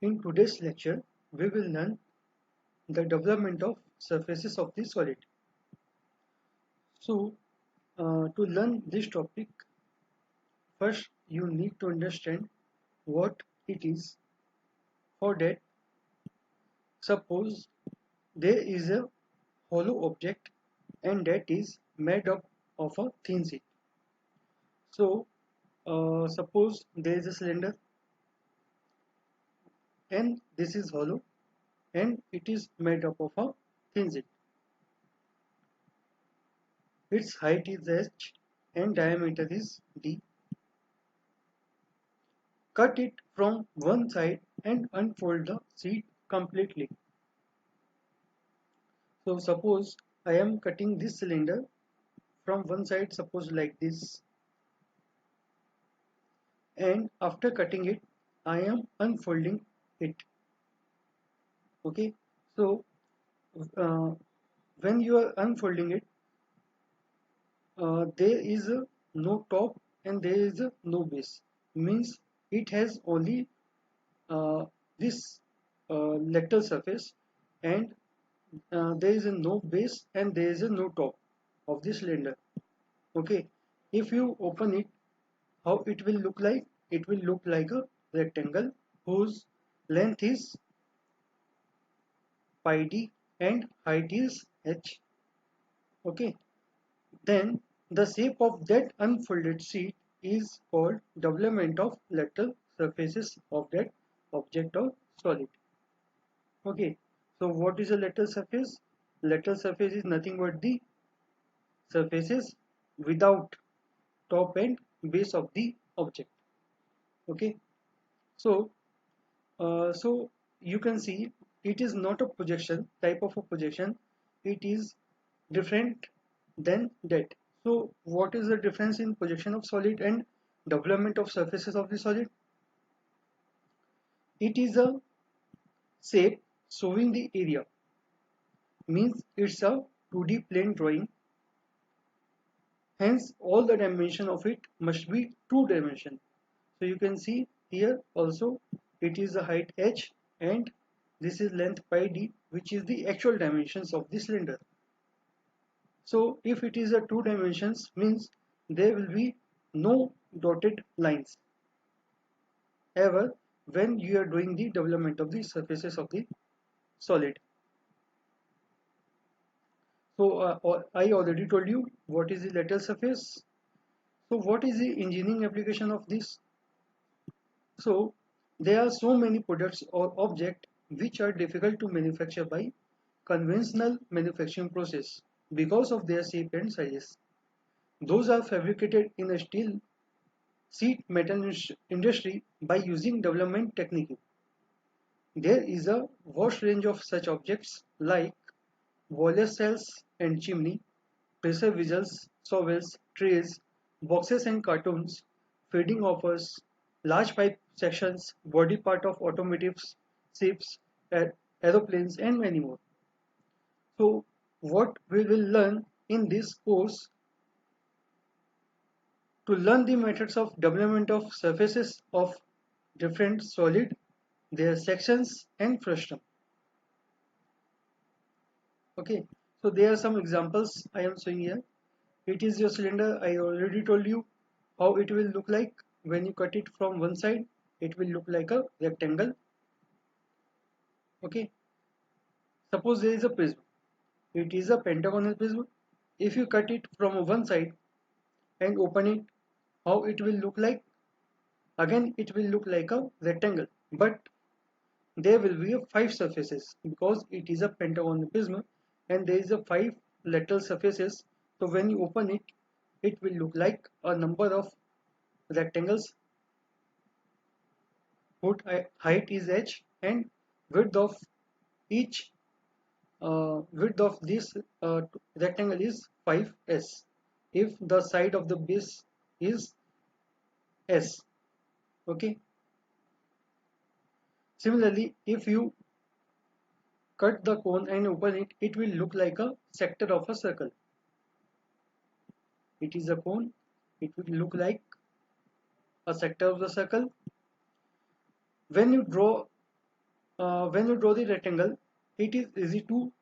In today's lecture, we will learn the development of surfaces of the solid. So, to learn this topic, first you need to understand what it is. For that, suppose there is a hollow object and that is made up of a thin sheet. So, suppose there is a cylinder and this is hollow and it is made up of a thin sheet. Its height is h and diameter is d. Cut it from one side and unfold the sheet completely. So suppose I am cutting this cylinder from one side, suppose like this, and after cutting it I am unfolding it. Okay, so uh, when you are unfolding it, there is no top and there is no base, means it has only this lateral surface, and there is no base and there is no top of the cylinder. Okay, if you open it, how it will look like? It will look like a rectangle whose length is pi d and height is h. Okay, then the shape of that unfolded sheet is called development of lateral surfaces of that object or solid. Okay, so what is a lateral surface? Lateral surface is nothing but the surfaces without top and base of the object. Okay, so so you can see it is not a projection type of a projection, it is different than that. So what is the difference in projection of solid and development of surfaces of the solid? It is a shape showing the area, means it's a 2D plane drawing, hence all the dimension of it must be two dimension. So you can see here also it is the height h and this is length pi d, which is the actual dimensions of the cylinder. So if it is a two dimensions, means there will be no dotted lines ever when you are doing the development of the surfaces of the solid. So I already told you what is the lateral surface. So what is the engineering application of this? So there are so many products or objects which are difficult to manufacture by conventional manufacturing process because of their shape and sizes. Those are fabricated in a steel sheet metal industry by using development technique. There is a vast range of such objects like boiler cells and chimney, pressure vessels, shovels, trays, boxes and cartoons, feeding offers, large pipe sections, body part of automotives, ships, aeroplanes, and many more. So, what we will learn in this course, to learn the methods of development of surfaces of different solid, their sections and frustum. Okay, so there are some examples I am showing here. It is your cylinder. I already told you how it will look like when you cut it from one side. It will look like a rectangle. Okay, suppose there is a prism. It is a pentagonal prism. If you cut it from one side and open it, how it will look like? Again, it will look like a rectangle, but there will be a five surfaces because it is a pentagonal prism and there is a five lateral surfaces. So when you open it, it will look like a number of rectangles whose height is h and width of each width of this rectangle is 5s if the side of the base is s. Okay, similarly if you cut the cone and open it, it will look like a sector of a circle. It is a cone, it will look like a sector of the circle. When you draw when you draw the rectangle, it is easy to